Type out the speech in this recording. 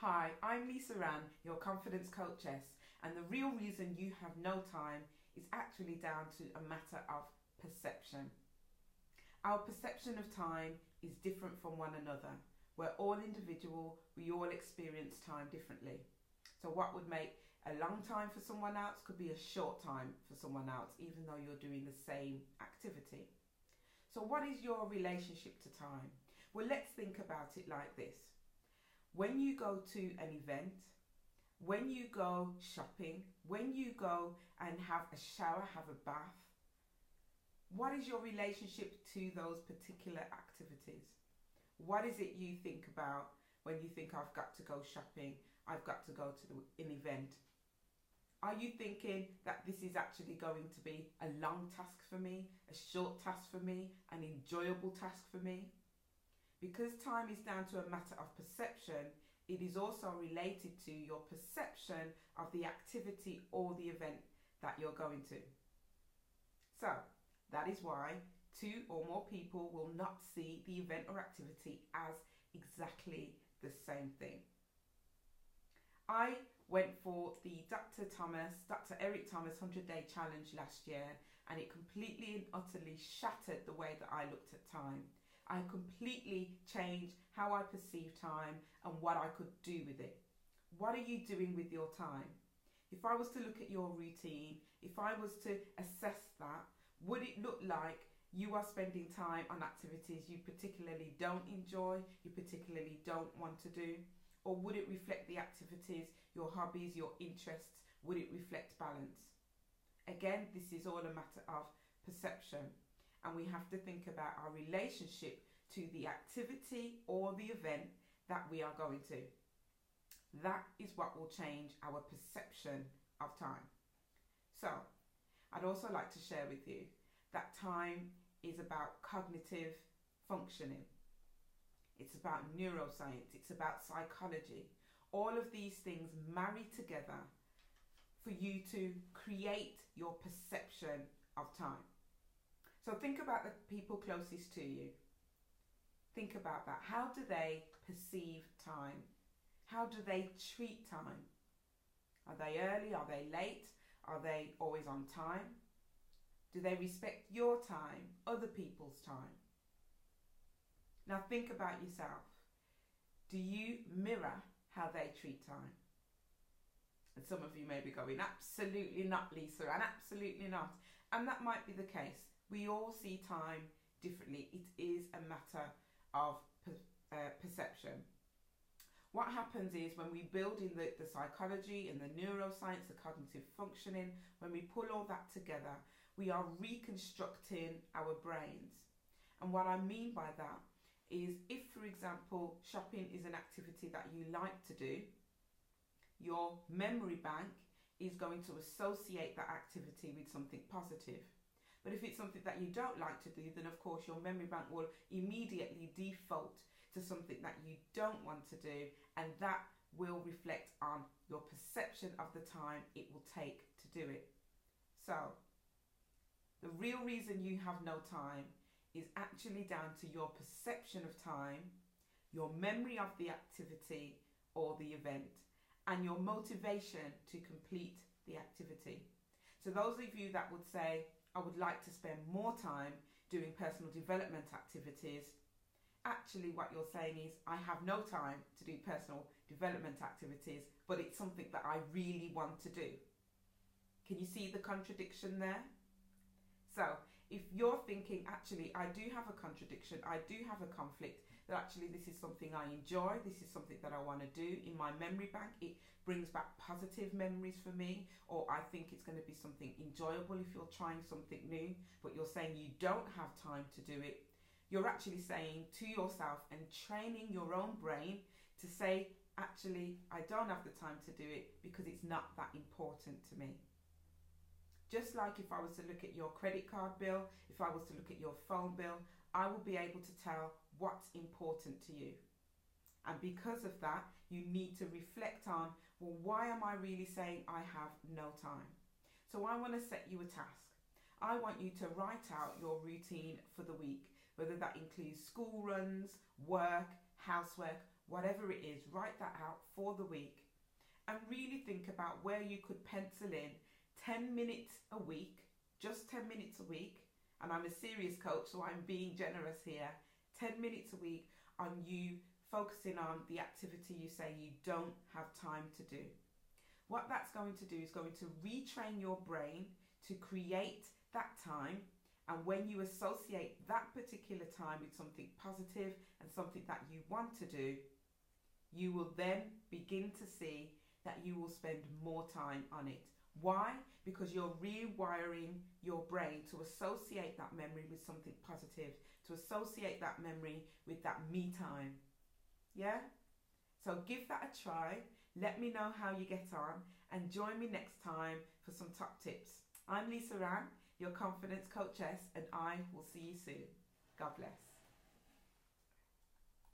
Hi, I'm Lisa Rann, your confidence coachess, and the real reason you have no time is actually down to a matter of perception. Our perception of time is different from one another. We're all individual, we all experience time differently. So what would make a long time for someone else could be a short time for someone else, even though you're doing the same activity. So what is your relationship to time? Well, let's think about it like this. When you go to an event, when you go shopping, when you go and have a shower, have a bath, what is your relationship to those particular activities? What is it you think about when you think I've got to go shopping, I've got to go to an event? Are you thinking that this is actually going to be a long task for me, a short task for me, an enjoyable task for me? Because time is down to a matter of perception, it is also related to your perception of the activity or the event that you're going to. So, that is why two or more people will not see the event or activity as exactly the same thing. I went for the Dr. Eric Thomas 100-day challenge last year, and it completely and utterly shattered the way that I looked at time. I completely changed how I perceive time and what I could do with it. What are you doing with your time? If I was to look at your routine, if I was to assess that, would it look like you are spending time on activities you particularly don't enjoy, you particularly don't want to do? Or would it reflect the activities, your hobbies, your interests? Would it reflect balance? Again, this is all a matter of perception. And we have to think about our relationship to the activity or the event that we are going to. That is what will change our perception of time. So, I'd also like to share with you that time is about cognitive functioning. It's about neuroscience, it's about psychology. All of these things marry together for you to create your perception of time. So think about the people closest to you. Think about that. How do they perceive time? How do they treat time? Are they early? Are they late? Are they always on time? Do they respect your time, other people's time? Now think about yourself. Do you mirror how they treat time? And some of you may be going, absolutely not, Lisa, and absolutely not. And that might be the case. We all see time differently. It is a matter of perception. What happens is when we build in the psychology and the neuroscience, the cognitive functioning, when we pull all that together, we are reconstructing our brains. And what I mean by that is if, for example, shopping is an activity that you like to do, your memory bank is going to associate that activity with something positive. But if it's something that you don't like to do, then of course your memory bank will immediately default to something that you don't want to do, and that will reflect on your perception of the time it will take to do it. So, the real reason you have no time is actually down to your perception of time, your memory of the activity or the event, and your motivation to complete the activity. So those of you that would say, I would like to spend more time doing personal development activities, actually what you're saying is, I have no time to do personal development activities, but it's something that I really want to do. Can you see the contradiction there? So if you're thinking, actually, I do have a contradiction, I do have a conflict, that actually this is something I enjoy, this is something that I want to do in my memory bank, it brings back positive memories for me, or I think it's going to be something enjoyable if you're trying something new, but you're saying you don't have time to do it, you're actually saying to yourself and training your own brain to say, actually, I don't have the time to do it because it's not that important to me. Just like if I was to look at your credit card bill, if I was to look at your phone bill, I will be able to tell what's important to you. And because of that, you need to reflect on, well, why am I really saying I have no time? So I want to set you a task. I want you to write out your routine for the week, whether that includes school runs, work, housework, whatever it is, write that out for the week and really think about where you could pencil in 10 minutes a week, just 10 minutes a week. And I'm a serious coach, so I'm being generous here. 10 minutes a week on you focusing on the activity you say you don't have time to do. What that's going to do is going to retrain your brain to create that time. And when you associate that particular time with something positive and something that you want to do, you will then begin to see that you will spend more time on it. Why? Because you're rewiring your brain to associate that memory with something positive, to associate that memory with that me time. Yeah? So give that a try. Let me know how you get on and join me next time for some top tips. I'm Lisa Rann, your confidence coachess, and I will see you soon. God bless.